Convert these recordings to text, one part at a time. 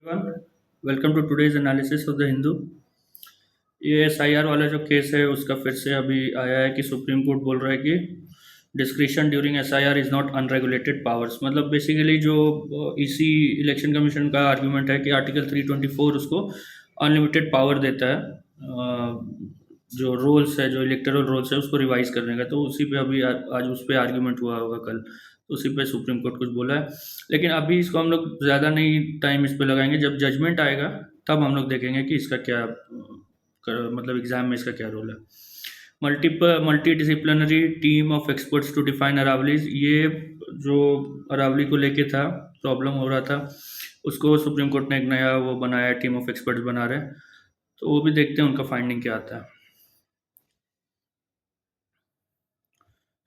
Welcome to today's analysis of the Hindu. ये SIR वाला जो केस है उसका फिर से अभी आया है कि सुप्रीम कोर्ट बोल रहा है कि discretion during SIR is not unregulated powers. मतलब बेसिकली जो ईसी इलेक्शन कमीशन का आर्ग्यूमेंट है कि आर्टिकल 324 उसको अनलिमिटेड पावर देता है जो रोल्स है, जो इलेक्टोरल रोल्स है उसको रिवाइज करने का। तो उसी पे अभी आज उस पर आर्ग्यूमेंट हुआ होगा कल, तो उसी पे सुप्रीम कोर्ट कुछ बोला है। लेकिन अभी इसको हम लोग ज़्यादा नहीं टाइम इस पे लगाएंगे, जब जजमेंट आएगा तब हम लोग देखेंगे कि इसका क्या मतलब एग्जाम में इसका क्या रोल है। Multi disciplinary team of experts to define Aravallis, ये जो अरावली को लेके था, प्रॉब्लम हो रहा था, उसको सुप्रीम कोर्ट ने एक नया वो बनाया, टीम ऑफ एक्सपर्ट्स बना रहे हैं। तो वो भी देखते हैं उनका फाइंडिंग क्या आता है।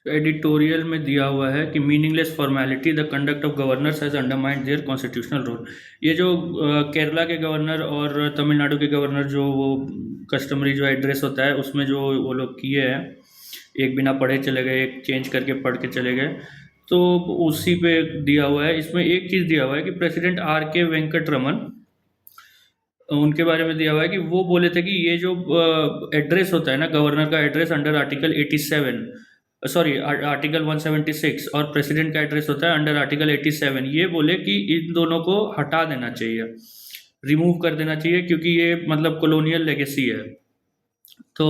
एडिटोरियल में दिया हुआ है कि meaningless formality the conduct of governors has undermined their constitutional role. ये जो केरला के गवर्नर और तमिलनाडु के गवर्नर जो वो कस्टमरी जो एड्रेस होता है उसमें जो वो लोग किए हैं, एक बिना पढ़े चले गए, एक चेंज करके पढ़ के चले गए, तो उसी पे दिया हुआ है। इसमें एक चीज़ दिया हुआ है कि प्रेसिडेंट R.K. वेंकट रमन, उनके बारे में दिया हुआ है कि वो बोले थे कि ये जो एड्रेस होता है ना, गवर्नर का address under article 87, sorry article 176, और प्रेसिडेंट का एड्रेस होता है अंडर आर्टिकल 87, ये बोले कि इन दोनों को हटा देना चाहिए, रिमूव कर देना चाहिए, क्योंकि ये मतलब कॉलोनियल लेगेसी है। तो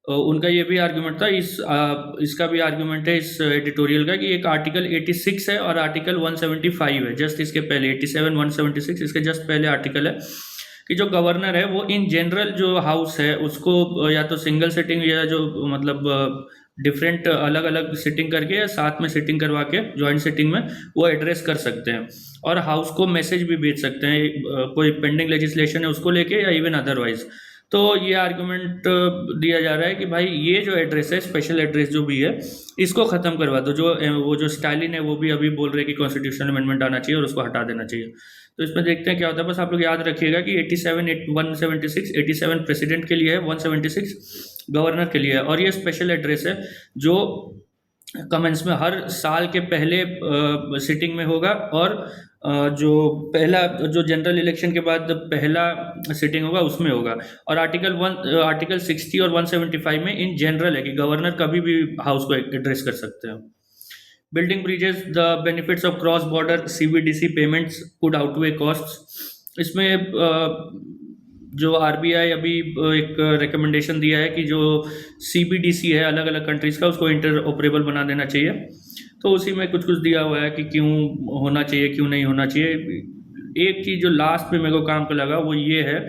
उनका ये भी आर्गुमेंट था, इसका भी आर्गुमेंट है इस एडिटोरियल का, कि एक आर्टिकल 86 है और आर्टिकल 175 है, जस्ट इसके पहले 87 176 इसके जस्ट पहले आर्टिकल है कि जो गवर्नर है वो इन जनरल जो हाउस है उसको या तो सिंगल सिटिंग या जो मतलब डिफरेंट अलग अलग सिटिंग करके या साथ में सिटिंग करवा के जॉइंट सिटिंग में वो एड्रेस कर सकते हैं, और हाउस को मैसेज भी भेज सकते हैं, कोई पेंडिंग लेजिस्लेशन है उसको लेके या इवन अदरवाइज। तो ये आर्गुमेंट दिया जा रहा है कि भाई ये जो एड्रेस है, स्पेशल एड्रेस जो भी है, इसको ख़त्म करवा दो। जो वो जो स्टालिन है वो भी अभी बोल रहे हैं कि कॉन्स्टिट्यूशनल अमेंडमेंट आना चाहिए और उसको हटा देना चाहिए। तो इसमें देखते हैं क्या होता है। बस आप लोग याद रखिएगा कि 176 87 प्रेसिडेंट के लिए है, 176 गवर्नर के लिए है, और ये स्पेशल एड्रेस है जो कमेंस में हर साल के पहले सिटिंग में होगा, और जो पहला जो जनरल इलेक्शन के बाद पहला सिटिंग होगा उसमें होगा। और आर्टिकल 60 और 175 में इन जनरल है कि गवर्नर कभी भी हाउस को एड्रेस कर सकते हैं। Building bridges, the benefits of cross border CBDC payments could outweigh costs. इसमें जो RBI अभी एक रिकमेंडेशन दिया है कि जो CBDC है अलग अलग कंट्रीज़ का, उसको इंटर ऑपरेबल बना देना चाहिए। तो उसी में कुछ कुछ दिया हुआ है कि क्यों होना चाहिए, क्यों नहीं होना चाहिए। एक चीज़ जो लास्ट में मेरे को काम का लगा वो ये है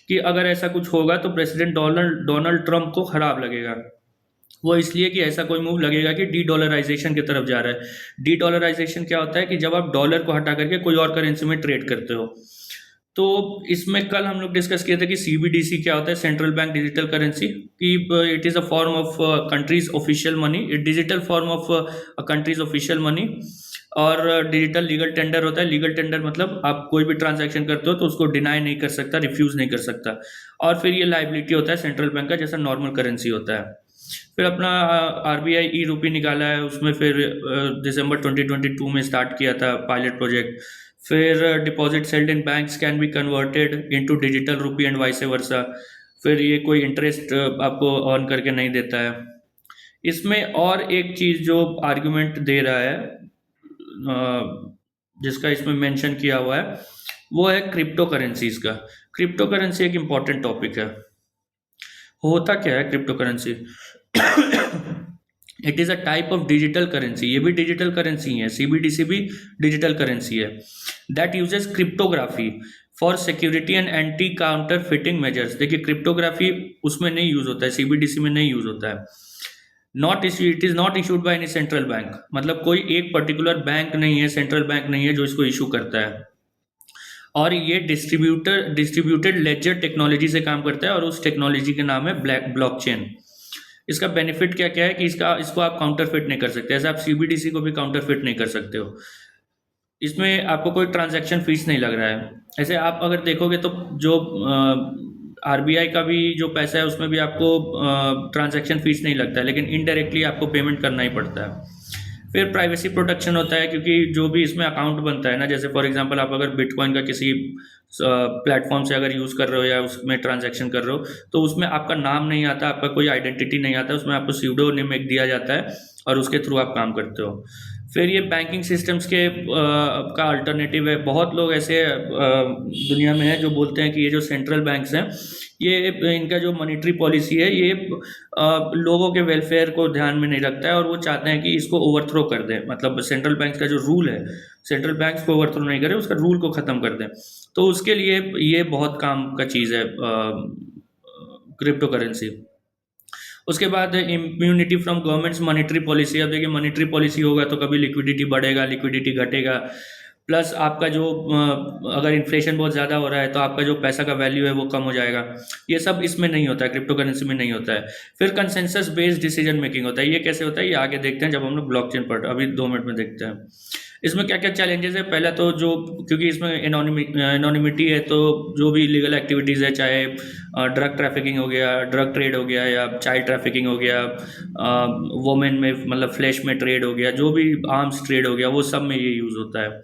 कि अगर ऐसा कुछ होगा तो प्रेसिडेंट डोनाल्ड ट्रंप को ख़राब लगेगा। वो इसलिए कि ऐसा कोई मूव लगेगा कि डी डॉलराइजेशन की तरफ जा रहा है। डी डॉलराइजेशन क्या होता है कि जब आप डॉलर को हटा करके कोई और करेंसी में ट्रेड करते हो। तो इसमें कल हम लोग डिस्कस किए थे कि CBDC क्या होता है, सेंट्रल बैंक डिजिटल करेंसी, कि it is a form of countries official money, digital form of countries official money. और डिजिटल लीगल टेंडर होता है। लीगल टेंडर मतलब आप कोई भी ट्रांजैक्शन करते हो तो उसको डिनाई नहीं कर सकता, रिफ्यूज़ नहीं कर सकता। और फिर ये लाइबिलिटी होता है सेंट्रल बैंक का, जैसा नॉर्मल करेंसी होता है। फिर अपना RBI ई-रूपी निकाला है, उसमें फिर दिसंबर 2022 में स्टार्ट किया था पायलट प्रोजेक्ट। फिर deposit sailed in banks can be converted into digital rupee and vice versa. फिर ये कोई इंटरेस्ट आपको अर्न करके नहीं देता है। इसमें और एक चीज़ जो आर्गुमेंट दे रहा है, जिसका इसमें मेंशन किया हुआ है, वो है क्रिप्टो करेंसीज का। क्रिप्टो करेंसी एक इम्पॉर्टेंट टॉपिक है। होता क्या है crypto currency? It is a type of digital currency. ये भी डिजिटल करेंसी है, CBDC भी डिजिटल करेंसी है। That uses cryptography for security and anti counter fitting measures. देखिए क्रिप्टोग्राफी उसमें नहीं यूज होता है, CBDC में नहीं यूज होता है। It is not issued by any central bank. मतलब कोई एक पर्टिकुलर बैंक नहीं है, सेंट्रल बैंक नहीं है जो इसको इशू करता है। और ये डिस्ट्रीब्यूटेड लेजर टेक्नोलॉजी से काम करता है, और उस टेक्नोलॉजी का नाम है ब्लॉकचेन। इसका बेनिफिट क्या क्या है कि इसको आप काउंटरफिट नहीं कर सकते, ऐसे आप CBDC को भी काउंटरफिट नहीं कर सकते हो। इसमें आपको कोई ट्रांजैक्शन फीस नहीं लग रहा है। ऐसे आप अगर देखोगे तो जो RBI का भी जो पैसा है उसमें भी आपको ट्रांजैक्शन फीस नहीं लगता है, लेकिन इनडायरेक्टली आपको पेमेंट करना ही पड़ता है। फिर प्राइवेसी प्रोटेक्शन होता है, क्योंकि जो भी इसमें अकाउंट बनता है ना, जैसे फॉर एग्जांपल आप अगर बिटकॉइन का किसी प्लेटफॉर्म से अगर यूज़ कर रहे हो या उसमें ट्रांजैक्शन कर रहे हो, तो उसमें आपका नाम नहीं आता, आपका कोई आइडेंटिटी नहीं आता, उसमें आपको स्यूडोनेम एक दिया जाता है और उसके थ्रू आप काम करते हो। फिर ये बैंकिंग सिस्टम्स के का अल्टरनेटिव है। बहुत लोग ऐसे दुनिया में हैं जो बोलते हैं कि ये जो सेंट्रल बैंक्स हैं, ये इनका जो मॉनेटरी पॉलिसी है, ये लोगों के वेलफेयर को ध्यान में नहीं रखता है, और वो चाहते हैं कि इसको ओवरथ्रो कर दें। मतलब सेंट्रल बैंक का जो रूल है, सेंट्रल बैंक्स को ओवरथ्रो नहीं करें, उसका रूल को ख़त्म कर दें। तो उसके लिए ये बहुत काम का चीज़ है क्रिप्टो करेंसी। उसके बाद immunity from governments monetary policy. अब देखिए, मॉनेटरी पॉलिसी होगा तो कभी लिक्विडिटी बढ़ेगा, लिक्विडिटी घटेगा, प्लस आपका जो अगर इन्फ्लेशन बहुत ज़्यादा हो रहा है तो आपका जो पैसा का वैल्यू है वो कम हो जाएगा। ये सब इसमें नहीं होता है, क्रिप्टो करेंसी में नहीं होता है। फिर कंसेंसस बेस्ड डिसीजन मेकिंग होता है। ये कैसे होता है, ये आगे देखते हैं जब हम लोग ब्लॉकचेन पर, अभी 2 मिनट में देखते हैं। इसमें क्या क्या चैलेंजेस है। पहला तो जो, क्योंकि इसमें एनोनिमिटी है, तो जो भी इलीगल एक्टिविटीज़ है, चाहे ड्रग ट्रैफिकिंग हो गया, ड्रग ट्रेड हो गया, या चाइल्ड ट्रैफिकिंग हो गया, वोमेन में मतलब फ्लैश में ट्रेड हो गया, जो भी आर्म्स ट्रेड हो गया, वो सब में ये यूज़ होता है।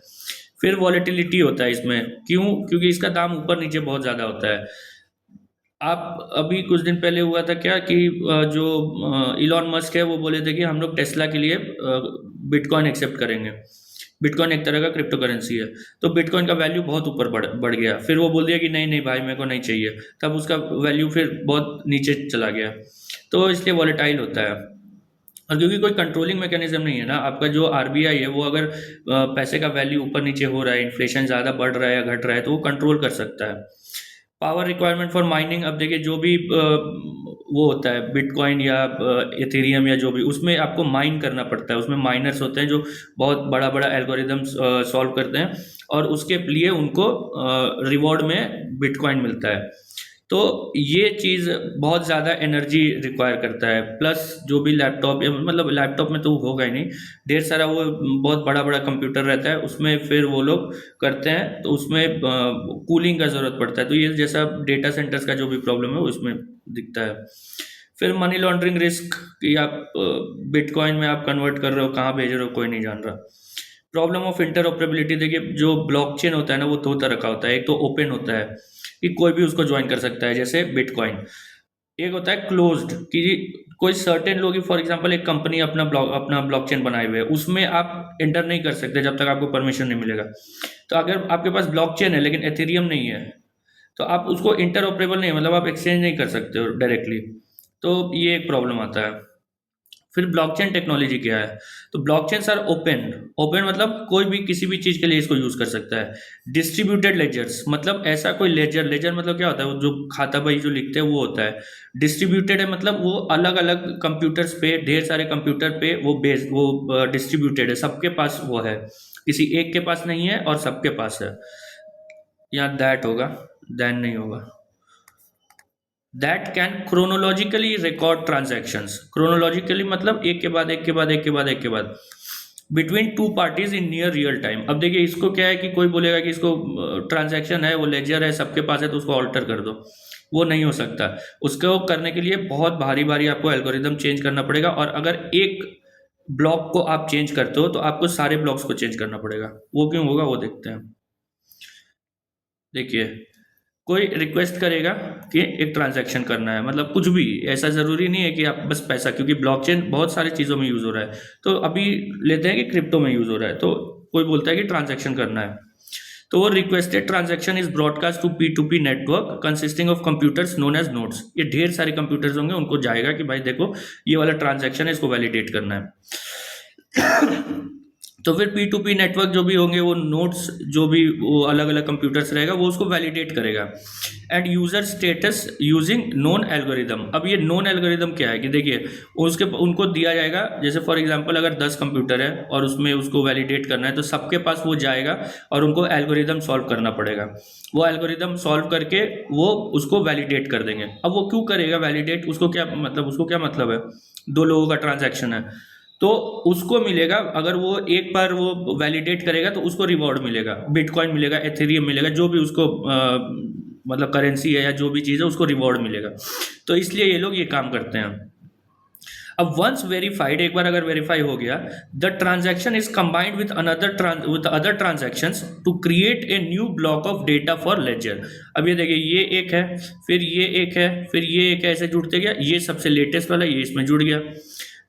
फिर वॉलेटिलिटी होता है इसमें। क्यों? क्योंकि इसका दाम ऊपर नीचे बहुत ज़्यादा होता है। आप अभी कुछ दिन पहले हुआ था क्या कि जो इलॉन मस्क है वो बोले थे कि हम लोग टेस्ला के लिए बिटकॉइन एक्सेप्ट करेंगे। बिटकॉइन एक तरह का क्रिप्टो करेंसी है, तो बिटकॉइन का वैल्यू बहुत ऊपर बढ़ गया। फिर वो बोल दिया कि नहीं नहीं भाई, मेरे को नहीं चाहिए, तब उसका वैल्यू फिर बहुत नीचे चला गया। तो इसलिए वॉलेटाइल होता है। और क्योंकि कोई कंट्रोलिंग मैकेनिज्म नहीं है ना, आपका जो आरबीआई है वो अगर पैसे का वैल्यू ऊपर नीचे हो रहा है, इन्फ्लेशन ज़्यादा बढ़ रहा है या घट रहा है, तो वो कंट्रोल कर सकता है। Power requirement for mining. अब देखिए, जो भी वो होता है बिटकॉइन या एथेरियम या जो भी, उसमें आपको माइन करना पड़ता है। उसमें माइनर्स होते हैं जो बहुत बड़ा बड़ा एल्गोरिदम्स सॉल्व करते हैं, और उसके लिए उनको रिवॉर्ड में बिटकॉइन मिलता है। तो ये चीज़ बहुत ज़्यादा एनर्जी रिक्वायर करता है। प्लस जो भी लैपटॉप, या मतलब लैपटॉप में तो होगा ही नहीं, ढेर सारा वो बहुत बड़ा बड़ा कंप्यूटर रहता है, उसमें फिर वो लोग करते हैं, तो उसमें कूलिंग का ज़रूरत पड़ता है। तो ये जैसा डेटा सेंटर्स का जो भी प्रॉब्लम है वो इसमें दिखता है। फिर मनी लॉन्ड्रिंग रिस्क, कि आप बिटकॉइन में आप कन्वर्ट कर रहे हो, कहाँ भेज रहे हो कोई नहीं जान रहा। Problem of interoperability. देखिए, जो ब्लॉकचेन होता है ना, वो दो तरह का होता है। एक तो ओपन होता है कि कोई भी उसको ज्वाइन कर सकता है, जैसे बिटकॉइन। एक होता है क्लोज्ड, कि कोई सर्टेन लोग ही, फॉर एग्जांपल एक कंपनी अपना ब्लॉकचेन बनाए हुए है, उसमें आप एंटर नहीं कर सकते जब तक आपको परमिशन नहीं मिलेगा। तो अगर आपके पास ब्लॉकचेन है लेकिन एथेरियम नहीं है, तो आप उसको इंटरऑपरेबल नहीं, मतलब आप एक्सचेंज नहीं कर सकते हो डायरेक्टली। तो ये एक प्रॉब्लम आता है। फिर ब्लॉकचेन टेक्नोलॉजी क्या है, तो ब्लॉकचेन आर ओपन। ओपन मतलब कोई भी किसी भी चीज़ के लिए इसको यूज़ कर सकता है। डिस्ट्रीब्यूटेड लेजर्स, मतलब ऐसा कोई लेजर मतलब क्या होता है, वो जो खाता बही जो लिखते हैं वो होता है। डिस्ट्रीब्यूटेड है मतलब वो अलग अलग कंप्यूटर्स पे, ढेर सारे कंप्यूटर पे वो डिस्ट्रीब्यूटेड है, सबके पास वो है, किसी एक के पास नहीं है और सबके पास है। या दैट होगा, देन नहीं होगा। That can chronologically record transactions. Chronologically मतलब एक के बाद एक के बाद एक के बाद एक के बाद, between two parties in near real time. अब देखिए, इसको क्या है कि कोई बोलेगा कि इसको ट्रांजैक्शन है, वो लेजर है, सबके पास है, तो उसको ऑल्टर कर दो। वो नहीं हो सकता। उसको करने के लिए बहुत भारी भारी आपको एल्गोरिदम चेंज करना पड़ेगा, और अगर एक ब्लॉक को आप चेंज करते हो तो आपको सारे ब्लॉक्स को चेंज करना पड़ेगा। वो क्यों होगा वो देखते हैं। देखिए, कोई रिक्वेस्ट करेगा कि एक ट्रांजैक्शन करना है, मतलब कुछ भी, ऐसा ज़रूरी नहीं है कि आप बस पैसा, क्योंकि ब्लॉकचेन बहुत सारी चीज़ों में यूज़ हो रहा है। तो अभी लेते हैं कि क्रिप्टो में यूज़ हो रहा है, तो कोई बोलता है कि ट्रांजैक्शन करना है, तो वो requested transaction is broadcast to P2P network consisting of computers known as nodes. ये ढेर सारे कंप्यूटर्स होंगे, उनको जाएगा कि भाई देखो ये वाला ट्रांजैक्शन है, इसको वैलिडेट करना है। तो फिर P2P नेटवर्क जो भी होंगे, वो नोड्स जो भी वो अलग अलग कंप्यूटर्स रहेगा, वो उसको वैलिडेट करेगा। End user status using known algorithm. अब ये नोन एल्गोरिदम क्या है कि देखिए, उनको दिया जाएगा, जैसे फॉर एग्जांपल अगर 10 कंप्यूटर है और उसमें उसको वैलिडेट करना है, तो सबके पास वो जाएगा और उनको एल्गोरिदम सॉल्व करना पड़ेगा। वो एल्गोरिदम सॉल्व करके वो उसको वैलिडेट कर देंगे। अब वो क्यों करेगा वैलिडेट, उसको क्या मतलब है, दो लोगों का ट्रांजैक्शन है, तो उसको मिलेगा, अगर वो एक बार वो वैलिडेट करेगा तो उसको रिवॉर्ड मिलेगा, बिटकॉइन मिलेगा, एथेरियम मिलेगा, जो भी उसको मतलब करेंसी है या जो भी चीज़ है, उसको रिवॉर्ड मिलेगा। तो इसलिए ये लोग ये काम करते हैं। अब वंस वेरीफाइड, एक बार अगर वेरीफाई हो गया, the transaction is combined with other transactions to create a new block of data for ledger. अब ये देखिए, ये एक है, फिर ये एक है, फिर ये एक है, ऐसे जुड़ते गया, ये सबसे लेटेस्ट वाला ये इसमें जुड़ गया।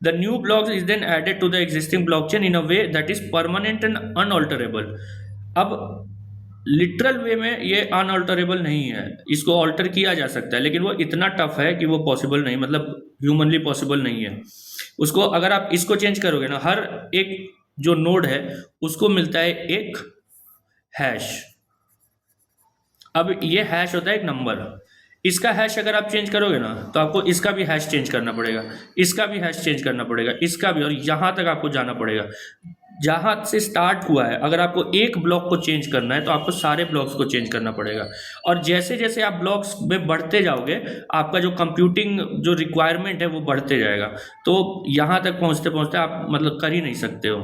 The new block is then added to the existing blockchain in a way that is permanent and unalterable. अब लिटरल वे में ये अनऑल्टरेबल नहीं है, इसको ऑल्टर किया जा सकता है, लेकिन वो इतना टफ है कि वो पॉसिबल नहीं, मतलब ह्यूमनली पॉसिबल नहीं है। उसको अगर आप इसको चेंज करोगे ना, हर एक जो नोड है उसको मिलता है एक हैश। अब ये हैश होता है एक नंबर, इसका हैश अगर आप चेंज करोगे ना तो आपको इसका भी हैश चेंज करना पड़ेगा, इसका भी हैश चेंज करना पड़ेगा, इसका भी, और यहाँ तक आपको जाना पड़ेगा जहाँ से स्टार्ट हुआ है। अगर आपको एक ब्लॉक को चेंज करना है तो आपको सारे ब्लॉक्स को चेंज करना पड़ेगा, और जैसे जैसे आप ब्लॉक्स में बढ़ते जाओगे आपका जो कंप्यूटिंग जो रिक्वायरमेंट है वो बढ़ते जाएगा। तो यहाँ तक पहुँचते पहुँचते आप मतलब कर ही नहीं सकते हो।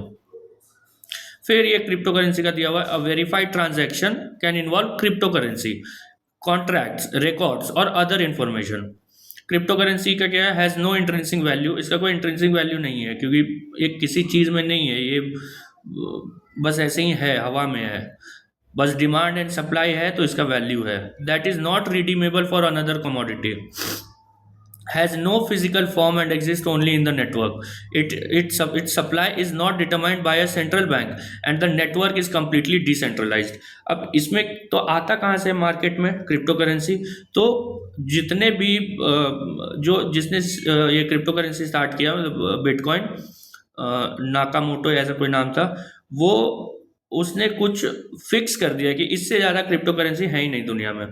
फिर ये क्रिप्टो करेंसी का दिया हुआ है, a verified transaction can involve crypto currency, contracts, records और अदर इंफॉर्मेशन। क्रिप्टो करेंसी का क्या है, हैज़ नो इंट्रिंसिक वैल्यू, इसका कोई इंट्रिंसिक वैल्यू नहीं है, क्योंकि एक किसी चीज़ में नहीं है, ये बस ऐसे ही है, हवा में है, बस डिमांड एंड सप्लाई है तो इसका वैल्यू है। That is not redeemable for another commodity, has no physical form and exists only in the network. Its supply is not determined by a central bank and the network is completely decentralized. अब इसमें तो आता कहाँ से market में crypto currency, तो जितने भी जिसने ये क्रिप्टो करेंसी स्टार्ट किया, बिटकॉइन, नाकामोटो ऐसा कोई नाम था, वो उसने कुछ फिक्स कर दिया कि इससे ज़्यादा क्रिप्टो करेंसी है ही नहीं दुनिया में।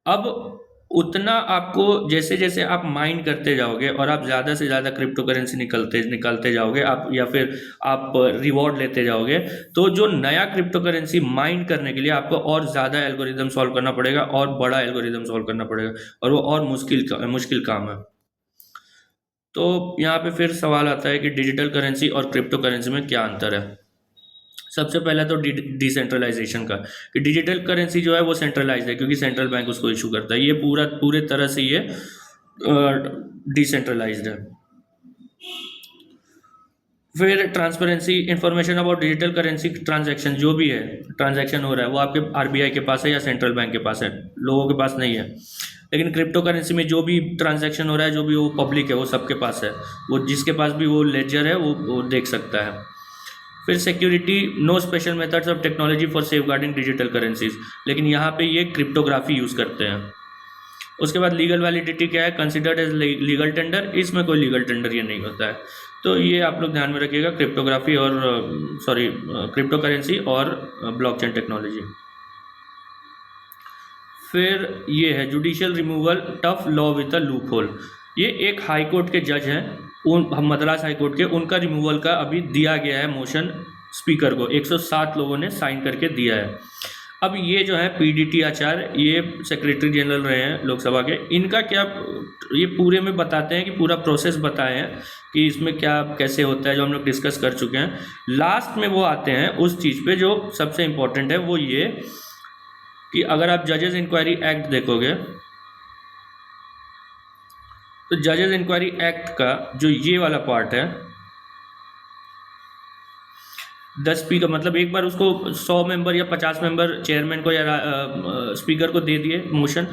अब उतना आपको जैसे जैसे आप माइन करते जाओगे और आप ज़्यादा से ज़्यादा क्रिप्टो करेंसी निकालते जाओगे आप, या फिर आप रिवॉर्ड लेते जाओगे, तो जो नया क्रिप्टो करेंसी माइन करने के लिए आपको और ज़्यादा एल्गोरिदम सॉल्व करना पड़ेगा, और बड़ा एल्गोरिदम सॉल्व करना पड़ेगा, और वो और मुश्किल काम है। तो यहाँ पे फिर सवाल आता है कि डिजिटल करेंसी और क्रिप्टो करेंसी में क्या अंतर है। सबसे पहला तो डिसेंट्रलाइजेशन का, कि डिजिटल करेंसी जो है वो सेंट्रलाइज्ड है क्योंकि सेंट्रल बैंक उसको इशू करता है, ये पूरे तरह से ये डिसेंट्रलाइज्ड है। फिर transparency, information about digital currency transaction, जो भी है ट्रांजैक्शन हो रहा है वो आपके आरबीआई के पास है या सेंट्रल बैंक के पास है, लोगों के पास नहीं है। लेकिन क्रिप्टो करेंसी में जो भी ट्रांजैक्शन हो रहा है, जो भी वो पब्लिक है, वो सबके पास है, वो जिसके पास भी वो लेजर है वो देख सकता है। फिर security, no special methods of technology for safeguarding digital currencies, लेकिन यहाँ पे ये क्रिप्टोग्राफी यूज़ करते हैं। उसके बाद लीगल वैलिडिटी क्या है, कंसिडर्ड एज लीगल टेंडर, इसमें कोई लीगल टेंडर ये नहीं होता है। तो ये आप लोग ध्यान में रखिएगा, क्रिप्टोग्राफी और क्रिप्टो करेंसी और ब्लॉकचेन टेक्नोलॉजी। फिर ये है judicial removal, tough law with a loop hole. ये एक हाई कोर्ट के जज हैं, मद्रास हाई कोर्ट के, उनका रिमूवल का अभी दिया गया है मोशन स्पीकर को, 107 लोगों ने साइन करके दिया है। अब ये जो है पीडीटी आचार्य, ये सेक्रेटरी जनरल रहे हैं लोकसभा के, इनका क्या, ये पूरे में बताते हैं कि पूरा प्रोसेस बताए हैं कि इसमें क्या कैसे होता है, जो हम लोग डिस्कस कर चुके हैं। लास्ट में वो आते हैं उस चीज़ पे जो सबसे इम्पोर्टेंट है, वो ये कि अगर आप जजेस इंक्वायरी एक्ट देखोगे तो जजेस इंक्वायरी एक्ट का जो ये वाला पार्ट है, 10 स्पीकर, मतलब एक बार उसको 100 मेंबर या 50 मेंबर चेयरमैन को या स्पीकर को दे दिए मोशन,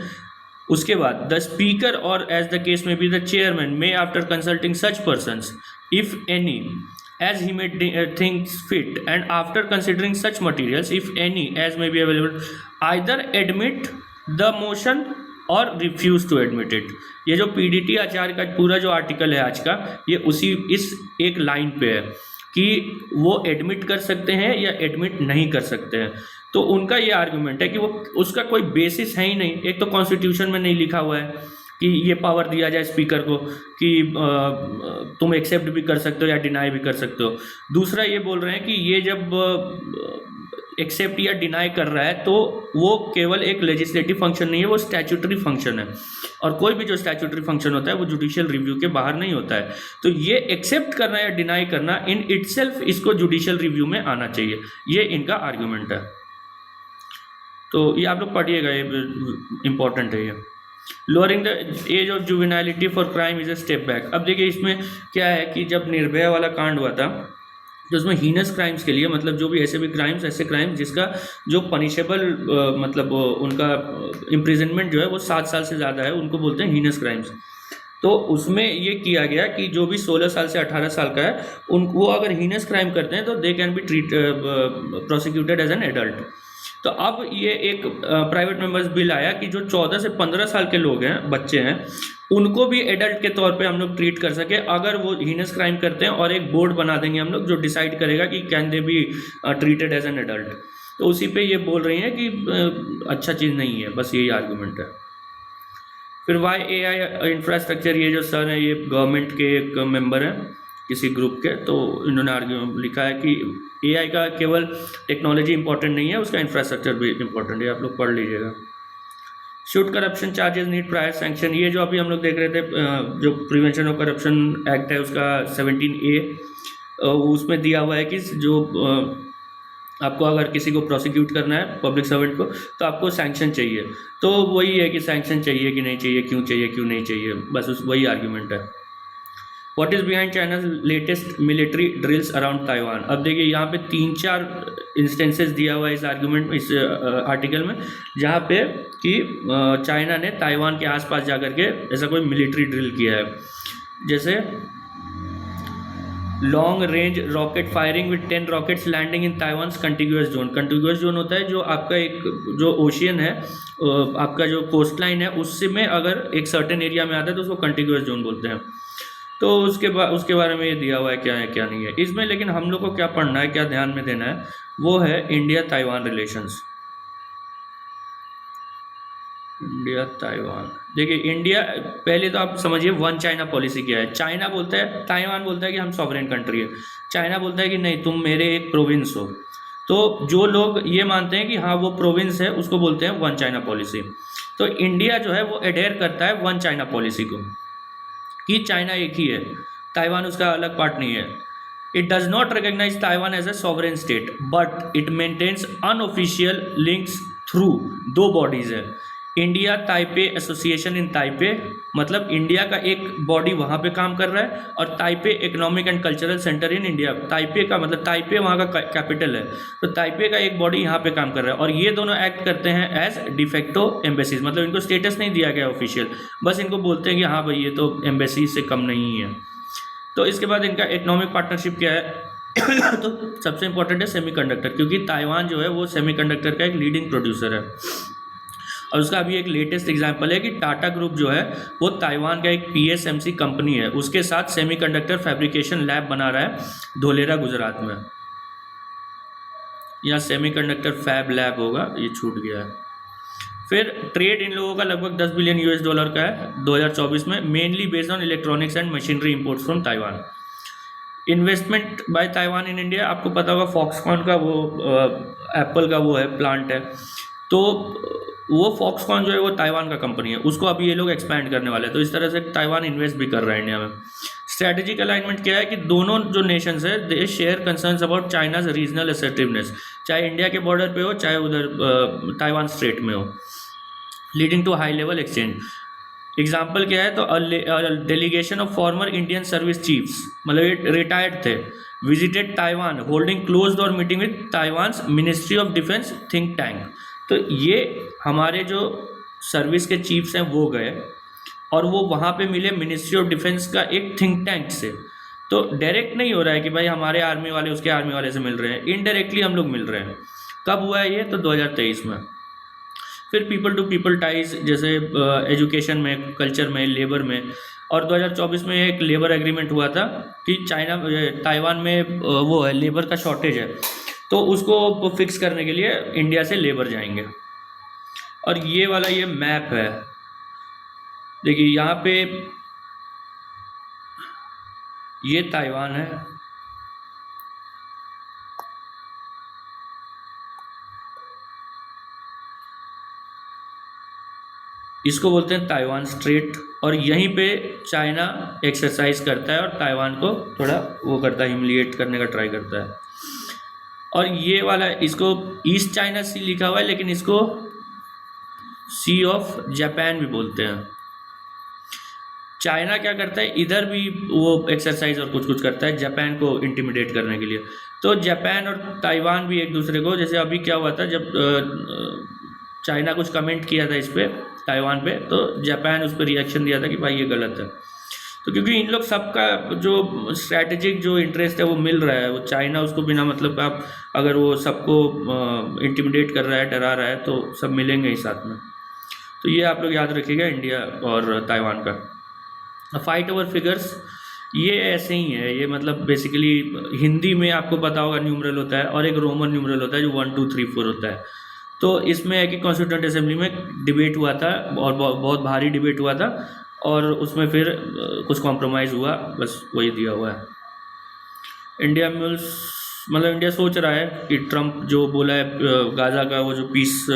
उसके बाद द स्पीकर और एज द केस में be the chairman may after consulting such persons if any as he may thinks fit and after considering such materials if any as may be available either admit the motion और refuse to admit it. ये जो PDT आचार्य का पूरा जो article है आज का, ये इस एक लाइन पे है कि वो एडमिट कर सकते हैं या एडमिट नहीं कर सकते हैं। तो उनका ये आर्गुमेंट है कि वो उसका कोई बेसिस है ही नहीं। एक तो कॉन्स्टिट्यूशन में नहीं लिखा हुआ है कि ये पावर दिया जाए स्पीकर को कि तुम एक्सेप्ट भी कर सकते हो या डिनाई भी कर सकते हो। दूसरा ये बोल रहे हैं कि ये जब एक्सेप्ट या डिनाई कर रहा है तो वो केवल एक लेजिस्लेटिव फंक्शन नहीं है, वो स्टैट्यूटरी फंक्शन है, और कोई भी जो स्टैट्यूटरी फंक्शन होता है वो जुडिशियल रिव्यू के बाहर नहीं होता है। तो ये एक्सेप्ट करना या डिनाई करना इन इटसेल्फ इसको जुडिशियल रिव्यू में आना चाहिए, ये इनका आर्ग्यूमेंट है। तो ये आप लोग पढ़िएगा, ये इम्पॉर्टेंट है ये। Lowering the age of juvenility for crime is a step back. अब देखिए इसमें क्या है कि जब निर्भया वाला कांड हुआ था तो उसमें हीनस क्राइम्स के लिए, मतलब जो भी ऐसे भी क्राइम्स, ऐसे क्राइम्स जिसका जो पनिशेबल मतलब उनका इम्प्रिजनमेंट जो है वो 7 साल से ज़्यादा है, उनको बोलते हैं हीनस क्राइम्स। तो उसमें ये किया गया कि जो भी 16 साल से 18 साल का है वो अगर हीनस क्राइम करते हैं तो they can be prosecuted as an adult. तो अब ये एक प्राइवेट मेंबर्स बिल आया कि जो 14 से 15 साल के लोग हैं, बच्चे हैं, उनको भी एडल्ट के तौर पे हम लोग ट्रीट कर सके अगर वो हीनस क्राइम करते हैं, और एक बोर्ड बना देंगे हम लोग जो डिसाइड करेगा कि can they be treated as an adult. तो उसी पे ये बोल रही हैं कि अच्छा चीज़ नहीं है, बस यही आर्गूमेंट है। फिर वाई AI इंफ्रास्ट्रक्चर, ये जो सर हैं ये गवर्नमेंट के एक मेंबर हैं किसी ग्रुप के, तो इन्होंने लिखा है कि AI का केवल टेक्नोलॉजी इंपॉर्टेंट नहीं है, उसका इंफ्रास्ट्रक्चर भी इंपॉर्टेंट है, आप लोग पढ़ लीजिएगा। Should corruption charges need prior sanction, ये जो अभी हम लोग देख रहे थे जो प्रिवेंशन ऑफ करप्शन एक्ट है उसका 17A, उसमें दिया हुआ है कि जो आपको अगर किसी को प्रोसिक्यूट करना है पब्लिक सर्वेंट को तो आपको सैंक्शन चाहिए। तो वही है कि सैंक्शन चाहिए कि नहीं चाहिए, क्यों नहीं चाहिए, बस वही आर्ग्यूमेंट है। What is behind China's latest military drills around Taiwan. अब देखिए यहाँ पे 3-4 इंस्टेंसेस दिया हुआ है इस आर्ग्यूमेंट में, इस आर्टिकल में, जहाँ पे कि चाइना ने ताइवान के आसपास जाकर के ऐसा कोई मिलिट्री ड्रिल किया है। जैसे long range rocket firing with 10 rockets landing in Taiwan's contiguous zone. Contiguous zone होता है जो आपका एक जो ओशियन है, आपका जो कोस्ट लाइन है, उससे में अगर एक सर्टेन एरिया में आता है तो उसको कंटिग्यूअस जोन बोलते हैं। तो उसके बारे में ये दिया हुआ है क्या है क्या नहीं है इसमें। लेकिन हम लोग को क्या पढ़ना है, क्या ध्यान में देना है, वो है India Taiwan relations. India Taiwan, देखिए इंडिया, पहले तो आप समझिए वन चाइना पॉलिसी क्या है। चाइना बोलता है, ताइवान बोलता है कि हम सॉवरेन कंट्री है, चाइना बोलता है कि नहीं तुम मेरे एक प्रोविंस हो। तो जो लोग ये मानते हैं कि हाँ वो प्रोविंस है, उसको बोलते हैं वन चाइना पॉलिसी। तो इंडिया जो है वो एडेयर करता है वन चाइना पॉलिसी को, कि चाइना एक ही है, ताइवान उसका अलग पार्ट नहीं है। It does not recognise Taiwan as a sovereign state but it maintains unofficial links through 2 bodies है, India Taipei association in Taipei, मतलब इंडिया का एक बॉडी वहाँ पे काम कर रहा है, और Taipei economic and cultural centre in India, Taipei का मतलब ताइपे वहाँ का कैपिटल है, तो ताइपे का एक बॉडी यहाँ पे काम कर रहा है, और ये दोनों एक्ट करते हैं एज डिफेक्टो एम्बेसीज, मतलब इनको स्टेटस नहीं दिया गया ऑफिशियल, बस इनको बोलते हैं कि हाँ भाई ये तो एम्बेसी से कम नहीं है। तो इसके बाद इनका इकोनॉमिक पार्टनरशिप क्या है तो सबसे इंपॉर्टेंट है सेमीकंडक्टर, क्योंकि ताइवान जो है वो सेमीकंडक्टर का एक लीडिंग प्रोड्यूसर है। और उसका अभी एक लेटेस्ट एग्जांपल है कि टाटा ग्रुप जो है वो ताइवान का एक PSMC कंपनी है, उसके साथ सेमीकंडक्टर फैब्रिकेशन लैब बना रहा है धोलेरा गुजरात में, या सेमीकंडक्टर फैब लैब होगा, ये छूट गया है। फिर ट्रेड इन लोगों का लगभग $10 बिलियन का है 2024 में, mainly based on electronics and machinery imports from Taiwan. Investment by Taiwan in India, आपको पता होगा फॉक्सकॉन का वो एप्पल का वो है प्लांट है, तो वो फॉक्सकॉन जो है वो ताइवान का कंपनी है, उसको अभी ये लोग एक्सपैंड करने वाले हैं, तो इस तरह से ताइवान इन्वेस्ट भी कर रहा है इंडिया में। स्ट्रैटेजिक अलाइनमेंट क्या है कि दोनों जो नेशंस है they share concerns about China's regional assertiveness, चाहे इंडिया के बॉर्डर पे हो चाहे उधर ताइवान स्ट्रेट में हो, leading to high level exchange. Example क्या है, तो delegation of former Indian service chiefs, मतलब ये रिटायर्ड थे, visited Taiwan holding close door meeting with Taiwan's ministry of defence think tank. तो ये हमारे जो सर्विस के चीफ्स हैं वो गए और वो वहाँ पे मिले मिनिस्ट्री ऑफ डिफेंस का एक थिंक टैंक से। तो डायरेक्ट नहीं हो रहा है कि भाई हमारे आर्मी वाले उसके आर्मी वाले से मिल रहे हैं, इनडायरेक्टली हम लोग मिल रहे हैं। कब हुआ है ये, तो 2023 में। फिर पीपल टू पीपल टाइज, जैसे एजुकेशन में, कल्चर में, लेबर में, और 2024 में एक लेबर एग्रीमेंट हुआ था कि ताइवान में वो है लेबर का शॉर्टेज है, तो उसको फिक्स करने के लिए इंडिया से लेबर जाएंगे। और ये वाला ये मैप है, देखिए यहाँ पे ये ताइवान है, इसको बोलते हैं ताइवान स्ट्रेट, और यहीं पे चाइना एक्सरसाइज करता है और ताइवान को थोड़ा वो करता है, ह्यूमिलिएट करने का ट्राई करता है। और ये वाला इसको ईस्ट चाइना सी लिखा हुआ है, लेकिन इसको सी ऑफ जापान भी बोलते हैं। चाइना क्या करता है, इधर भी वो एक्सरसाइज और कुछ कुछ करता है जापान को इंटिमिडेट करने के लिए। तो जापान और ताइवान भी एक दूसरे को, जैसे अभी क्या हुआ था जब चाइना कुछ कमेंट किया था इस पे ताइवान पे, तो जापान उस पर रिएक्शन दिया था कि भाई ये गलत है। तो क्योंकि इन लोग सबका जो स्ट्रैटेजिक जो इंटरेस्ट है वो मिल रहा है, वो चाइना उसको बिना मतलब का अगर वो सबको इंटिमिडेट कर रहा है, डरा रहा है, तो सब मिलेंगे ही साथ में। तो ये आप लोग याद रखिएगा इंडिया और ताइवान का। फाइट ओवर फिगर्स ये ऐसे ही है, ये मतलब बेसिकली हिंदी में आपको पता होगा न्यूमरल होता है और एक रोमन न्यूमरल होता है जो 1 2 3 4 होता है। तो इसमें है कि कॉन्स्टिट्यूंट असेंबली में डिबेट हुआ था और बहुत भारी डिबेट हुआ था, और उसमें फिर कुछ कॉम्प्रोमाइज़ हुआ, बस वही दिया हुआ है। इंडिया मील्स मतलब इंडिया सोच रहा है कि ट्रम्प जो बोला है गाज़ा का वो जो पीस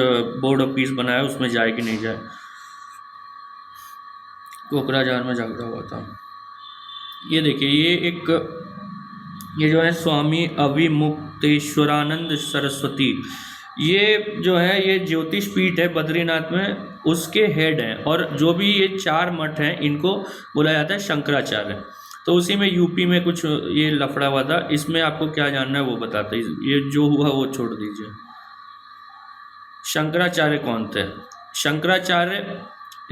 बोर्ड ऑफ पीस बनाया है उसमें जाए कि नहीं जाए। कोकराझार में झगड़ा हुआ था। ये देखिए ये जो है स्वामी अविमुक्तेश्वरानंद सरस्वती, ये जो है ये ज्योतिष पीठ है बद्रीनाथ में, उसके हेड हैं। और जो भी ये 4 मठ हैं इनको बोला जाता है शंकराचार्य। तो उसी में यूपी में कुछ ये लफड़ा हुआ था, इसमें आपको क्या जानना है वो बताते, ये जो हुआ वो छोड़ दीजिए। शंकराचार्य कौन थे? शंकराचार्य,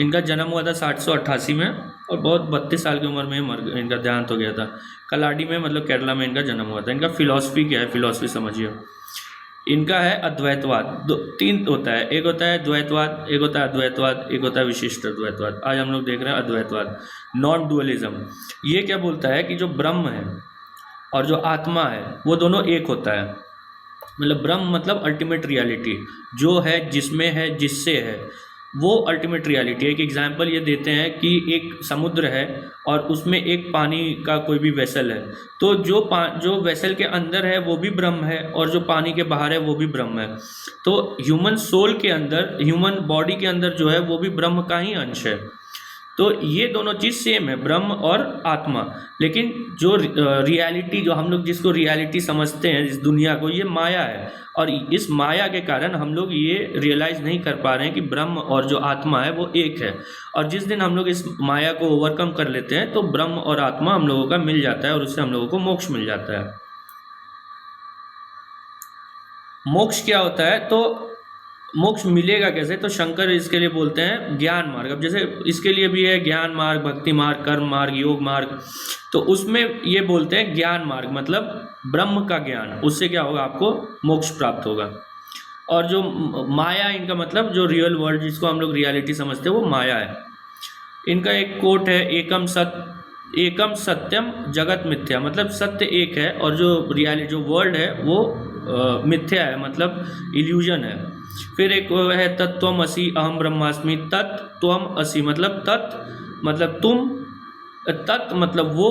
इनका जन्म हुआ था 788 में और बहुत 32 साल की उम्र में इनका देहांत हो गया था। कलाडी में मतलब केरला में इनका जन्म हुआ था। इनका फिलॉसफी क्या है, फिलॉसफी समझिए। इनका है अद्वैतवाद। 3 होता है, एक होता है द्वैतवाद, एक होता है अद्वैतवाद, एक होता है विशिष्ट अद्वैतवाद। आज हम लोग देख रहे हैं अद्वैतवाद, नॉन डुअलिज्म। ये क्या बोलता है कि जो ब्रह्म है और जो आत्मा है वो दोनों एक होता है। मतलब ब्रह्म मतलब अल्टीमेट रियलिटी, जो है जिसमें है जिससे है वो अल्टीमेट रियलिटी है। एक एग्जाम्पल ये देते हैं कि एक समुद्र है और उसमें एक पानी का कोई भी वेसल है, तो जो वेसल के अंदर है वो भी ब्रह्म है और जो पानी के बाहर है वो भी ब्रह्म है। तो ह्यूमन सोल के अंदर, ह्यूमन बॉडी के अंदर जो है वो भी ब्रह्म का ही अंश है। तो ये दोनों चीज़ सेम है, ब्रह्म और आत्मा। लेकिन जो रियलिटी, जो हम लोग जिसको रियलिटी समझते हैं इस दुनिया को, ये माया है। और इस माया के कारण हम लोग ये रियलाइज़ नहीं कर पा रहे हैं कि ब्रह्म और जो आत्मा है वो एक है। और जिस दिन हम लोग इस माया को ओवरकम कर लेते हैं तो ब्रह्म और आत्मा हम लोगों का मिल जाता है और उससे हम लोगों को मोक्ष मिल जाता है। मोक्ष क्या होता है, तो मोक्ष मिलेगा कैसे, तो शंकर इसके लिए बोलते हैं ज्ञान मार्ग। अब जैसे इसके लिए भी है ज्ञान मार्ग, भक्ति मार्ग, कर्म मार्ग, योग मार्ग। तो उसमें ये बोलते हैं ज्ञान मार्ग मतलब ब्रह्म का ज्ञान, उससे क्या होगा, आपको मोक्ष प्राप्त होगा। और जो माया, इनका मतलब जो रियल वर्ल्ड जिसको हम लोग रियलिटी समझते हैं वो माया है। इनका एक कोट है, एकम सत्यम जगत मिथ्या, मतलब सत्य एक है और जो रियलिटी, जो वर्ल्ड है वो मिथ्या है, मतलब इल्यूजन है। फिर एक है तत्त्वमसि अहम ब्रह्मास्मि, तत्त्वमसि मतलब तत् मतलब तुम, तत् मतलब वो,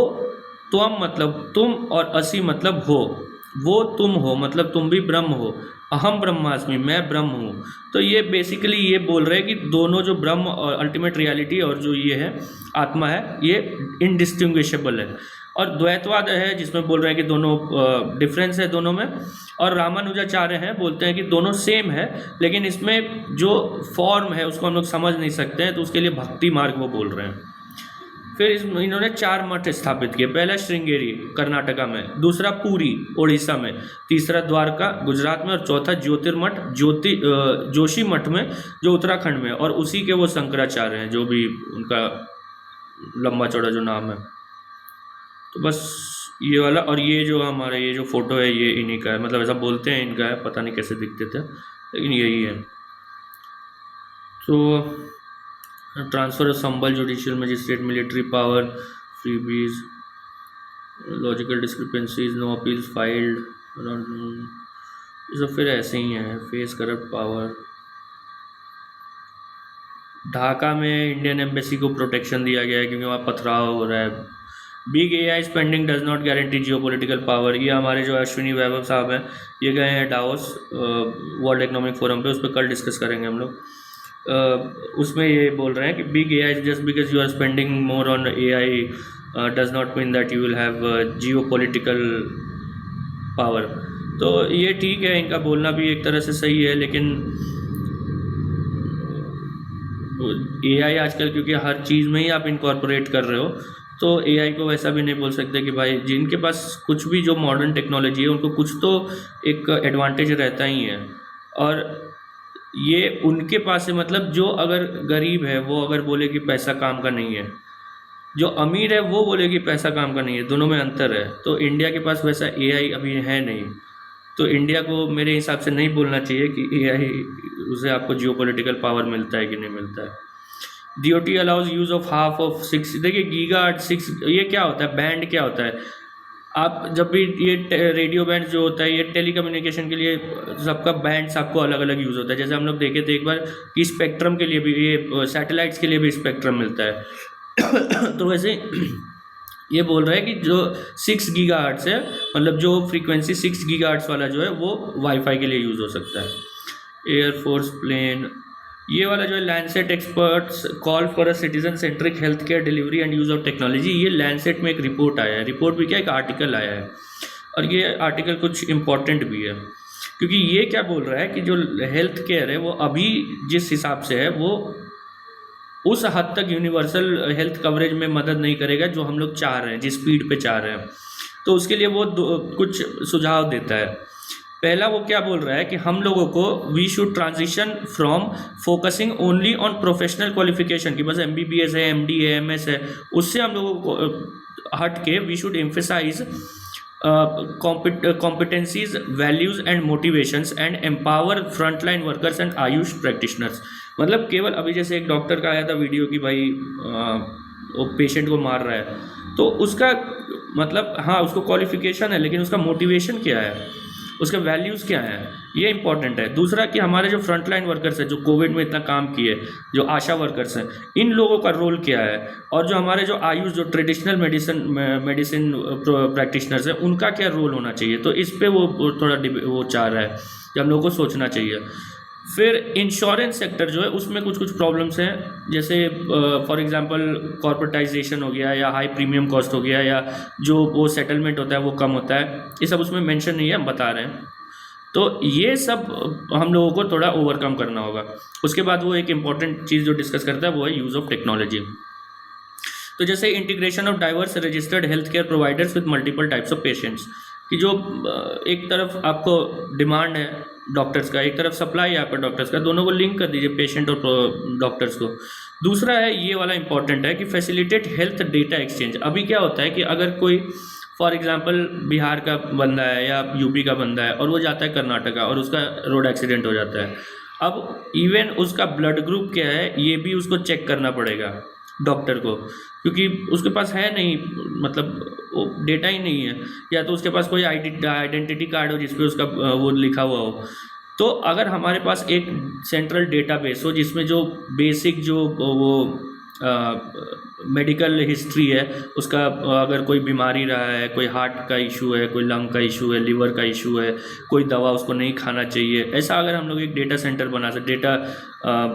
त्वम मतलब तुम, और असि मतलब हो, वो तुम हो मतलब तुम भी ब्रह्म हो। अहम ब्रह्मास्मि मैं ब्रह्म हूँ। तो ये बेसिकली ये बोल रहे हैं कि दोनों जो ब्रह्म और अल्टीमेट रियलिटी और जो ये है आत्मा है ये इनडिस्टिंग्विशेबल है। और द्वैतवाद है जिसमें बोल रहे हैं कि दोनों डिफरेंस है दोनों में। और रामानुजाचार्य हैं, बोलते हैं कि दोनों सेम है लेकिन इसमें जो फॉर्म है उसको हम लोग समझ नहीं सकते हैं, तो उसके लिए भक्ति मार्ग वो बोल रहे हैं। फिर इन्होंने 4 मठ स्थापित किए। पहला श्रृंगेरी कर्नाटका में, दूसरा पुरी उड़ीसा में, तीसरा द्वारका गुजरात में और चौथा ज्योतिर्मठ जोशी मठ में जो उत्तराखंड में। और उसी के वो शंकराचार्य हैं जो भी उनका लंबा चौड़ा जो नाम है। तो बस ये वाला, और ये जो हमारा ये जो फोटो है ये इन्हीं का है, मतलब ऐसा बोलते हैं इनका है, पता नहीं कैसे दिखते थे लेकिन यही है। तो transfer of Sambhal judicial magistrate, military power, freebies, logical discrepancies, no appeals filed, ये सब फिर ऐसे ही हैं। Face corrupt power. ढाका में इंडियन एम्बेसी को प्रोटेक्शन दिया गया है क्योंकि वहाँ पथराव हो रहा है। Big AI spending does not guarantee geopolitical power. ये हमारे जो अश्विनी वैभव साहब हैं ये गए हैं डावोस वर्ल्ड इकोनॉमिक फोरम पे, उस पर कल डिस्कस करेंगे हम लोग। उसमें ये बोल रहे हैं कि big AI just because you are spending more on AI does not mean that you will have geopolitical power. तो ये ठीक है, इनका बोलना भी एक तरह से सही है, लेकिन एआई आजकल क्योंकि हर चीज़ में ही आप इनकॉर्पोरेट कर रहे हो, तो एआई को वैसा भी नहीं बोल सकते कि भाई जिनके पास कुछ भी जो मॉडर्न टेक्नोलॉजी है उनको कुछ तो एक एडवांटेज रहता ही है। और ये उनके पास है, मतलब जो अगर गरीब है वो अगर बोले कि पैसा काम का नहीं है, जो अमीर है वो बोले कि पैसा काम का नहीं है, दोनों में अंतर है। तो इंडिया के पास वैसा एआई अभी है नहीं, तो इंडिया को मेरे हिसाब से नहीं बोलना चाहिए कि एआई उसे आपको जियोपॉलिटिकल पावर मिलता है कि नहीं मिलता है। DOT allows use of half of 6, देखिए गीगा 6 ये क्या होता है, बैंड क्या होता है। आप जब भी ये रेडियो बैंड जो होता है ये टेलीकम्युनिकेशन के लिए सबका बैंड्स आपको अलग अलग यूज़ होता है। जैसे हम लोग देखे थे एक बार कि स्पेक्ट्रम के लिए भी, ये सैटेलाइट्स के लिए भी स्पेक्ट्रम मिलता है। तो वैसे ये बोल रहा है कि जो 6 गीगाहर्ट्ज़ है, मतलब जो फ्रीक्वेंसी 6 गीगाहर्ट्ज़ वाला जो है वो वाईफाई के लिए यूज़ हो सकता है। एयरफोर्स प्लेन, ये वाला जो है Lancet experts call for a citizen centric health care delivery and use of technology. ये लैंडसेट में एक रिपोर्ट आया है, रिपोर्ट भी क्या, एक आर्टिकल आया है, और ये आर्टिकल कुछ इम्पॉर्टेंट भी है क्योंकि ये क्या बोल रहा है कि जो हेल्थ केयर है वो अभी जिस हिसाब से है वो उस हद तक यूनिवर्सल हेल्थ कवरेज में मदद नहीं करेगा जो हम लोग चाह रहे हैं, जिस स्पीड पे चाह रहे हैं। तो उसके लिए वो कुछ सुझाव देता है। पहला वो क्या बोल रहा है कि हम लोगों को we should transition from focusing only on professional qualification की बस MBBS है, MD है, MS है, उससे हम लोगों को हट के we should emphasise competencies, values and motivations and empower frontline workers and AYUSH practitioners। मतलब केवल अभी जैसे एक डॉक्टर का आया था वीडियो कि भाई वो पेशेंट को मार रहा है, तो उसका मतलब हाँ उसको क्वालिफिकेशन है, लेकिन उसका मोटिवेशन क्या है, उसके वैल्यूज़ क्या हैं, ये इंपॉर्टेंट है। दूसरा कि हमारे जो फ्रंटलाइन वर्कर्स हैं जो कोविड में इतना काम किए, जो आशा वर्कर्स हैं, इन लोगों का रोल क्या है, और जो हमारे जो आयुष जो ट्रेडिशनल मेडिसिन प्रैक्टिशनर्स हैं उनका क्या रोल होना चाहिए। तो इस पे वो थोड़ा वो चाह रहा है कि हम लोगों को सोचना चाहिए। फिर इंश्योरेंस सेक्टर जो है उसमें कुछ कुछ प्रॉब्लम्स हैं, जैसे फॉर एग्जांपल कॉर्पोरेटाइजेशन हो गया, या हाई प्रीमियम कॉस्ट हो गया, या जो वो सेटलमेंट होता है वो कम होता है, ये सब उसमें मेंशन नहीं है, हम बता रहे हैं। तो ये सब हम लोगों को थोड़ा ओवरकम करना होगा। उसके बाद वो एक इम्पॉर्टेंट चीज़ जो डिस्कस करता है वो है यूज़ ऑफ टेक्नोलॉजी। तो जैसे integration of diverse registered health care providers with multiple types of patients, कि जो एक तरफ आपको डिमांड है डॉक्टर्स का, एक तरफ सप्लाई है आपका डॉक्टर्स का, दोनों को लिंक कर दीजिए पेशेंट और डॉक्टर्स को। दूसरा है, ये वाला इंपॉर्टेंट है कि फैसिलिटेट हेल्थ डेटा एक्सचेंज। अभी क्या होता है कि अगर कोई फॉर एग्जांपल बिहार का बंदा है या यूपी का बंदा है और वो जाता है कर्नाटका और उसका रोड एक्सीडेंट हो जाता है, अब इवन उसका ब्लड ग्रुप क्या है ये भी उसको चेक करना पड़ेगा डॉक्टर को, क्योंकि उसके पास है नहीं, मतलब वो डेटा ही नहीं है, या तो उसके पास कोई आइडेंटिटी कार्ड हो जिस पे उसका वो लिखा हुआ हो। तो अगर हमारे पास एक सेंट्रल डेटाबेस हो जिसमें जो बेसिक जो वो मेडिकल हिस्ट्री है उसका, अगर कोई बीमारी रहा है, कोई हार्ट का इशू है, कोई लंग का इशू है, लिवर का इशू है, कोई दवा उसको नहीं खाना चाहिए, ऐसा अगर हम लोग एक डेटा सेंटर बना सके, डेटा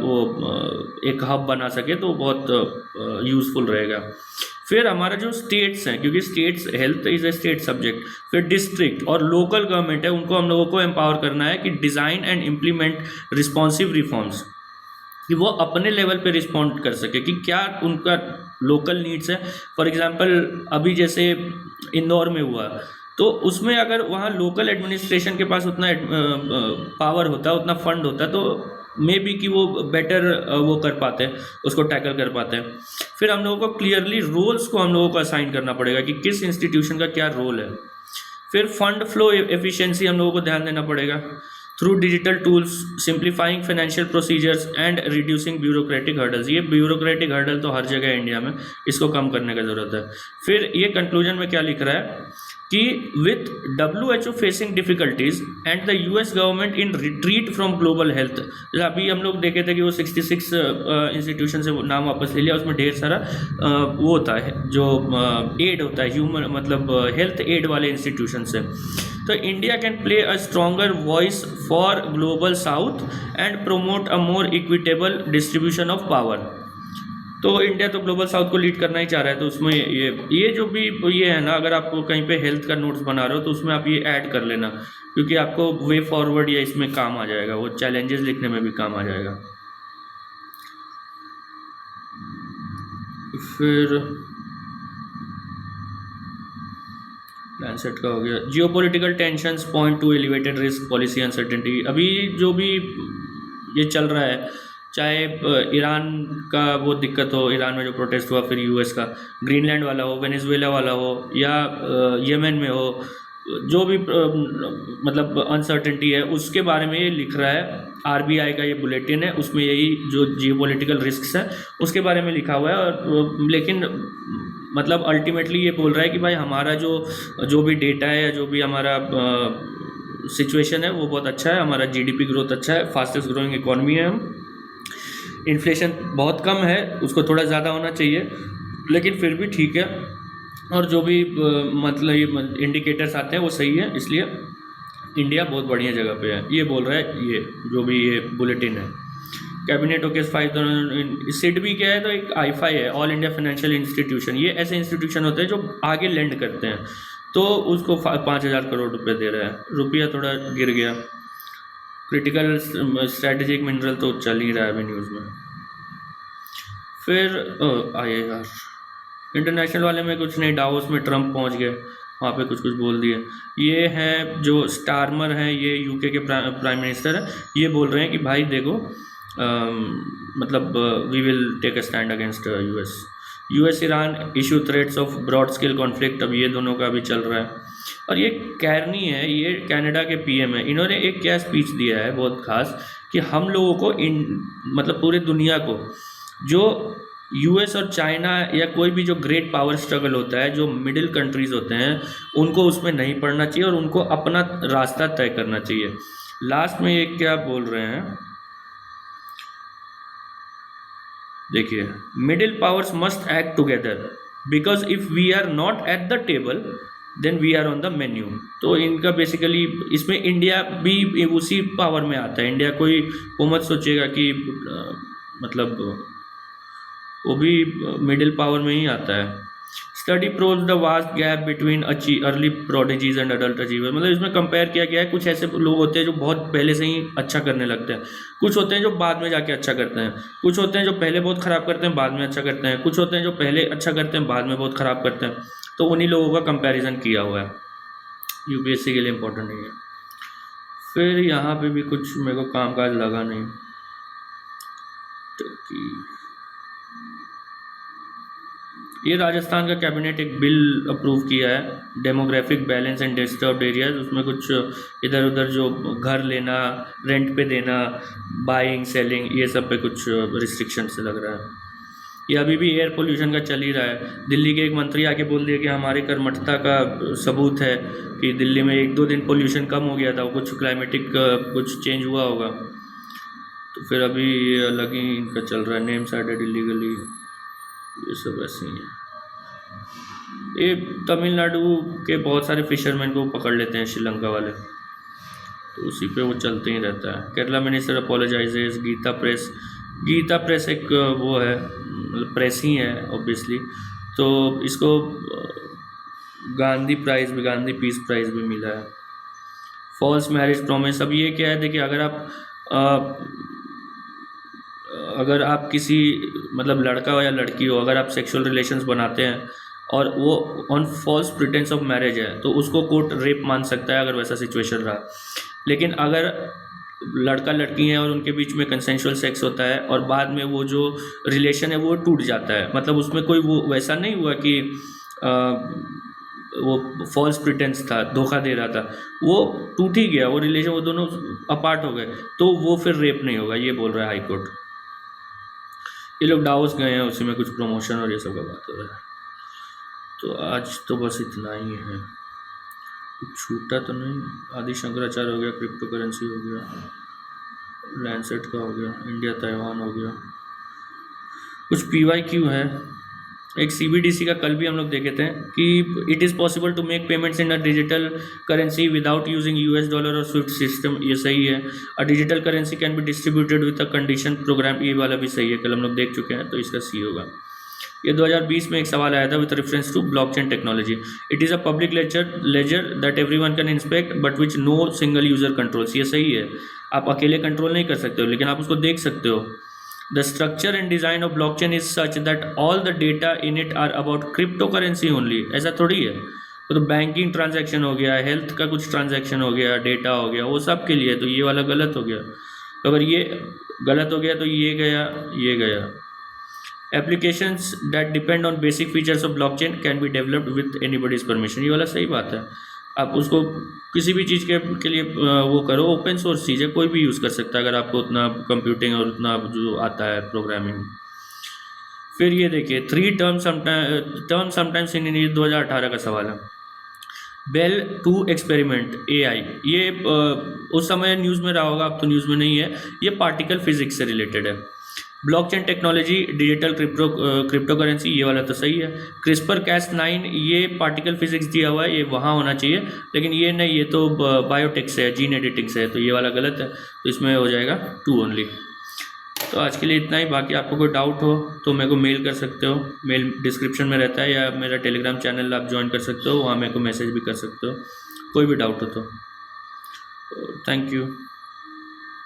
वो एक हब बना सके तो बहुत यूज़फुल रहेगा। फिर हमारा जो स्टेट्स हैं, क्योंकि states health is a state subject, फिर डिस्ट्रिक्ट और लोकल गवर्नमेंट है, उनको हम लोगों को एम्पावर करना है कि design and implement responsive reforms, कि वो अपने लेवल पे रिस्पॉन्ड कर सके कि क्या उनका लोकल नीड्स है। फॉर एग्जांपल अभी जैसे इंदौर में हुआ, तो उसमें अगर वहाँ लोकल एडमिनिस्ट्रेशन के पास उतना पावर होता, उतना फंड होता, तो मे बी कि वो बेटर वो कर पाते हैं, उसको टैकल कर पाते हैं। फिर हम लोगों को क्लियरली रोल्स को हम लोगों को असाइन करना पड़ेगा कि किस इंस्टीट्यूशन का क्या रोल है। फिर फंड फ्लो एफिशिएंसी हम लोगों को ध्यान देना पड़ेगा through digital tools, simplifying financial procedures and reducing bureaucratic hurdles. ये ब्यूरोक्रेटिक हर्डल तो हर जगह है इंडिया में, इसको कम करने का ज़रूरत है। फिर ये कंक्लूजन में क्या लिख रहा है कि with WHO facing difficulties and the US government in retreat from global health. अभी हम लोग देखे थे कि वो 66 इंस्टीट्यूशन से नाम वापस ले लिया, उसमें ढेर सारा वो होता है जो एड होता है, ह्यूमन मतलब हेल्थ एड वाले इंस्टीट्यूशन से। तो India can play a stronger voice for global south and promote a more equitable distribution of power. तो इंडिया तो ग्लोबल साउथ को लीड करना ही चाह रहा है, तो उसमें ये जो भी ये है ना, अगर आप कहीं पे हेल्थ का नोट्स बना रहे हो तो उसमें आप ये ऐड कर लेना, क्योंकि आपको वे फॉरवर्ड या इसमें काम आ जाएगा, वो चैलेंजेस लिखने में भी काम आ जाएगा। फिर लैंडसेट का हो गया। Geopolitical tensions point two elevated risk policy uncertainty. अभी जो भी ये चल रहा है, चाहे ईरान का वो दिक्कत हो, ईरान में जो प्रोटेस्ट हुआ, फिर यूएस का ग्रीनलैंड वाला हो, वेनेजुएला वाला हो, या यमन में हो, जो भी मतलब अनसर्टेनिटी है उसके बारे में ये लिख रहा है। आरबीआई का ये बुलेटिन है, उसमें यही जो जियोपॉलिटिकल रिस्क्स हैं उसके बारे में लिखा हुआ है। और लेकिन मतलब अल्टीमेटली ये बोल रहा है कि भाई हमारा जो भी डेटा है, जो भी हमारा सिचुएशन है वो बहुत अच्छा है, हमारा जीडीपी ग्रोथ अच्छा है, फास्टेस्ट ग्रोइंग इकॉनमी है हम, इन्फ्लेशन बहुत कम है, उसको थोड़ा ज़्यादा होना चाहिए लेकिन फिर भी ठीक है, और जो भी मतलब ये इंडिकेटर्स आते हैं वो सही है, इसलिए इंडिया बहुत बढ़िया जगह पे है, ये बोल रहा है ये जो भी ये बुलेटिन है। कैबिनेट ओके 5 सिड भी क्या है, तो एक आईफाई है, ऑल इंडिया फाइनेंशियल इंस्टीट्यूशन। ये ऐसे इंस्टीट्यूशन होते हैं जो आगे लेंड करते हैं, तो उसको 5,000 करोड़ रुपए दे रहा है। रुपया थोड़ा गिर गया। क्रिटिकल स्ट्रेटेजिक मिनरल तो चल ही रहा है अभी न्यूज़ में। फिर आइए यार, इंटरनेशनल वाले में कुछ नहीं, डावोस में ट्रम्प पहुंच गए, वहाँ पे कुछ कुछ बोल दिए। ये है जो स्टारमर हैं, ये यूके के प्राइम मिनिस्टर हैं, ये बोल रहे हैं कि भाई देखो मतलब we will take a stand against US Iran issue threats of broad scale conflict. अब ये दोनों का भी चल रहा है। और ये कैरनी है, ये कनाडा के पीएम है, इन्होंने एक क्या स्पीच दिया है बहुत खास, कि हम लोगों को मतलब पूरी दुनिया को जो यूएस और चाइना या कोई भी जो ग्रेट पावर स्ट्रगल होता है, जो मिडिल कंट्रीज़ होते हैं, उनको उसमें नहीं पड़ना चाहिए और उनको अपना रास्ता तय करना चाहिए। लास्ट में ये क्या बोल रहे हैं, देखिए, middle powers must act together because if we are not at the table then we are on the menu. तो इनका बेसिकली इसमें इंडिया भी उसी पावर में आता है। इंडिया कोई वो मत सोचेगा कि मतलब वो भी मिडिल पावर में ही आता है। Study proves the vast gap between early prodigies and adult achiever. मतलब इसमें कंपेयर किया गया है, कुछ ऐसे लोग होते हैं जो बहुत पहले से ही अच्छा करने लगते हैं, कुछ होते हैं जो बाद में जाके अच्छा करते हैं, कुछ होते हैं जो पहले बहुत ख़राब करते हैं बाद में अच्छा करते हैं, कुछ होते हैं जो पहले अच्छा करते हैं बाद में बहुत ख़राब करते हैं। तो उन्हीं लोगों का कंपैरिजन किया हुआ है, यूपीएससी के लिए इम्पोर्टेंट नहीं है। फिर यहाँ पे भी कुछ मेरे को कामकाज लगा नहीं, तो कि ये राजस्थान का कैबिनेट एक बिल अप्रूव किया है, demographic balance and disturbed areas. उसमें कुछ इधर उधर जो घर लेना, रेंट पे देना, बाइंग सेलिंग, ये सब पे कुछ रिस्ट्रिक्शन से लग रहा है। ये अभी भी एयर पोल्यूशन का चल ही रहा है। दिल्ली के एक मंत्री आके बोल दिया कि हमारे कर्मठता का सबूत है कि दिल्ली में 1-2 दिन पोल्यूशन कम हो गया था, कुछ क्लाइमेटिक कुछ चेंज हुआ होगा। तो फिर अभी ये अलग ही इनका चल रहा है, नेम साइडेड इलीगली, ये सब ऐसे ही है। ये तमिलनाडु के बहुत सारे फिशरमैन को पकड़ लेते हैं श्रीलंका वाले, तो उसी पे वो चलते ही रहता है। केरला मिनिस्टर अपोलोजाइजेस। गीता प्रेस एक वो है, मतलब प्रेस ही है ऑब्वियसली, तो इसको गांधी पीस प्राइज़ भी मिला है। False marriage promise. अब ये क्या है, देखिए, अगर आप किसी मतलब लड़का हो या लड़की हो, अगर आप सेक्सुअल रिलेशंस बनाते हैं और वो on false pretence of marriage है, तो उसको कोर्ट रेप मान सकता है अगर वैसा सिचुएशन रहा। लेकिन अगर लड़का लड़की हैं और उनके बीच में कंसेंशुअल सेक्स होता है और बाद में वो जो रिलेशन है वो टूट जाता है, मतलब उसमें कोई वो वैसा नहीं हुआ कि वो फॉल्स प्रिटेंस था, धोखा दे रहा था, वो टूट ही गया वो रिलेशन, वो दोनों अपार्ट हो गए, तो वो फिर रेप नहीं होगा, ये बोल रहा है हाई कोर्ट। ये लोग डाउस गए हैं, उसी में कुछ प्रमोशन और ये सब का बात हो रहा है। तो आज तो बस इतना ही है, कुछ छूटा तो नहीं। आदि शंकराचार्य हो गया, क्रिप्टो करेंसी हो गया, लैंडसेट का हो गया, इंडिया ताइवान हो गया, कुछ PYQ है। एक CBDC का कल भी हम लोग देखे थे कि it is possible to make payments in a digital currency without using US dollar और स्विफ्ट सिस्टम, ये सही है। A digital currency can be distributed with a condition program, ये वाला भी सही है, कल हम लोग देख चुके हैं, तो इसका C होगा। ये 2020 में एक सवाल आया था with reference to blockchain technology. It is a public ledger that everyone can inspect but which no single user controls, ये सही है। आप अकेले कंट्रोल नहीं कर सकते हो, लेकिन आप उसको देख सकते हो। The structure and design of blockchain is such that all the data in it are about cryptocurrency only. ऐसा थोड़ी है, वो तो बैंकिंग ट्रांजैक्शन हो गया, हेल्थ का कुछ ट्रांजैक्शन हो गया, डेटा हो गया, वो सब के लिए। तो ये वाला गलत हो गया। तो अगर ये गलत हो गया तो ये गया, ये गया। Applications that depend on basic features of blockchain can be developed with anybody's permission. ये वाला सही बात है। आप उसको किसी भी चीज़ के लिए वो करो, ओपन सोर्स चीज़ है, कोई भी यूज़ कर सकता है अगर आपको उतना कंप्यूटिंग और उतना जो आता है प्रोग्रामिंग। फिर ये देखिए, टर्म समटाइम्स इन इंग्लिश 2018 का सवाल है। बेल टू एक्सपेरिमेंट AI, ये उस समय न्यूज़ में रहा होगा, अब तो न्यूज़ में नहीं है। ये पार्टिकल फिजिक्स से रिलेटेड है। Blockchain technology, digital crypto currency, ये वाला तो सही है। CRISPR-Cas9, ये पार्टिकल फिजिक्स दिया हुआ है, ये वहाँ होना चाहिए, लेकिन ये नहीं, ये तो बायोटेक से है, जीन एडिटिंग से है, तो ये वाला गलत है। तो इसमें हो जाएगा 2 ओनली। तो आज के लिए इतना ही। बाकी आपको कोई डाउट हो तो मेरे को मेल कर सकते हो, मेल डिस्क्रिप्शन में रहता है, या मेरा टेलीग्राम चैनल आप ज्वाइन कर सकते हो, वहाँ मेरे को मैसेज भी कर सकते हो, कोई भी डाउट हो तो। Thank you.